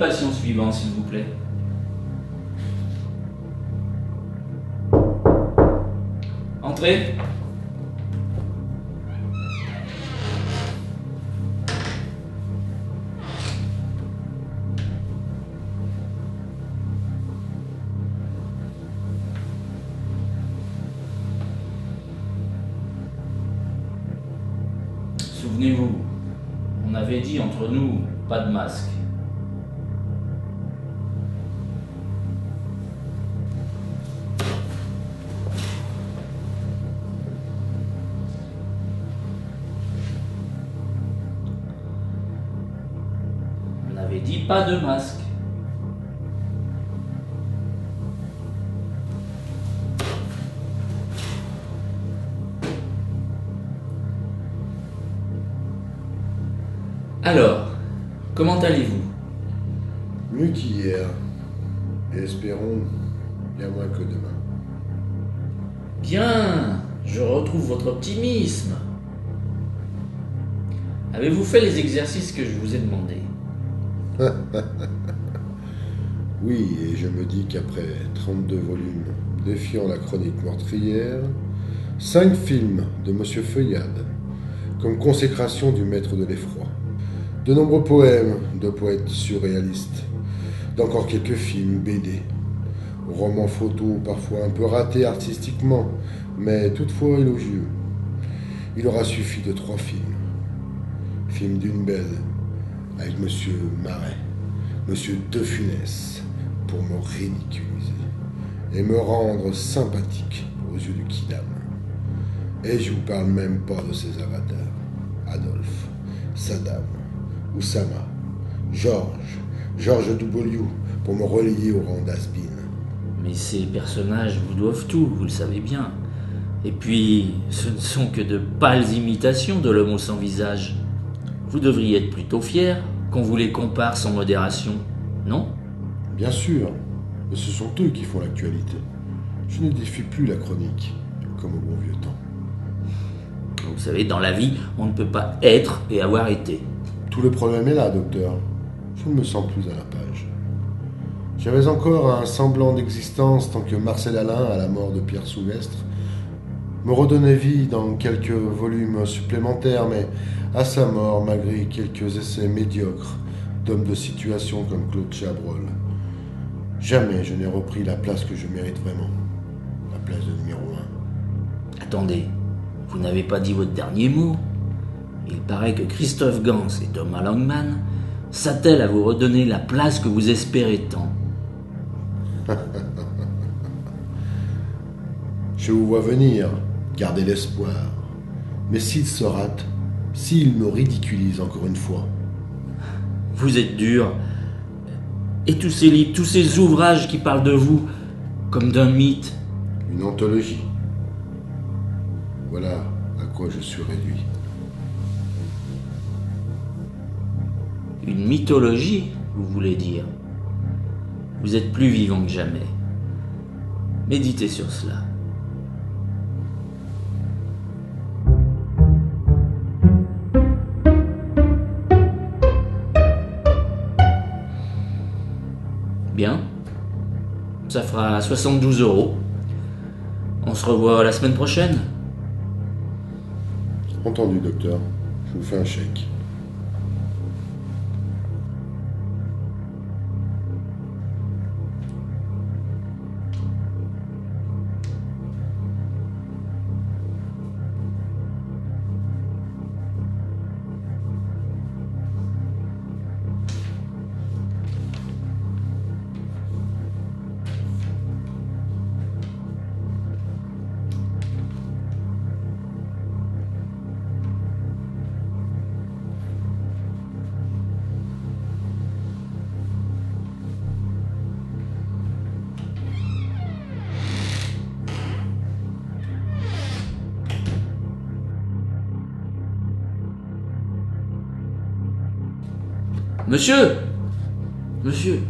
patient suivant, s'il vous plaît. Entrez. Souvenez-vous, on avait dit entre nous, pas de masque. On avait dit pas de masque. Alors, comment allez-vous? Mieux qu'hier. Et espérons bien moins que demain. Bien, je retrouve votre optimisme. Avez-vous fait les exercices que je vous ai demandés? Oui, et je me dis qu'après 32 volumes défiant la chronique meurtrière, 5 films de Monsieur Feuillade, comme consécration du maître de l'effroi, de nombreux poèmes de poètes surréalistes, d'encore quelques films, BD, romans photos parfois un peu ratés artistiquement, mais toutefois élogieux. Il aura suffi de 3 films. Film d'une belle, avec Monsieur Marais, Monsieur De Funès, pour me ridiculiser et me rendre sympathique aux yeux du kidam. Et je vous parle même pas de ses avatars. Adolphe, Saddam, Oussama, George W. pour me relayer au rang d'Asbin. Mais ces personnages vous doivent tout, vous le savez bien. Et puis, ce ne sont que de pâles imitations de l'homme sans visage. Vous devriez être plutôt fier qu'on vous les compare sans modération, non? Bien sûr, mais ce sont eux qui font l'actualité. Je ne défie plus la chronique, comme au bon vieux temps. Vous savez, dans la vie, on ne peut pas être et avoir été. Tout le problème est là, docteur. Je ne me sens plus à la page. J'avais encore un semblant d'existence tant que Marcel Alain, à la mort de Pierre Souvestre, me redonnait vie dans quelques volumes supplémentaires, mais à sa mort, malgré quelques essais médiocres d'hommes de situation comme Claude Chabrol, jamais je n'ai repris la place que je mérite vraiment, la place de numéro 1. Attendez, vous n'avez pas dit votre dernier mot. Il paraît que Christophe Gans et Thomas Langman s'attellent à vous redonner la place que vous espérez tant. Je vous vois venir, gardez l'espoir. Mais s'il se rate, s'il me ridiculise encore une fois. Vous êtes dur. Et tous ces livres, tous ces ouvrages qui parlent de vous, comme d'un mythe. Une anthologie. Voilà à quoi je suis réduit. Une mythologie, vous voulez dire. Vous êtes plus vivant que jamais. Méditez sur cela. Bien. Ça fera 72 €. On se revoit la semaine prochaine. Entendu, docteur. Je vous fais un chèque. Monsieur! Monsieur!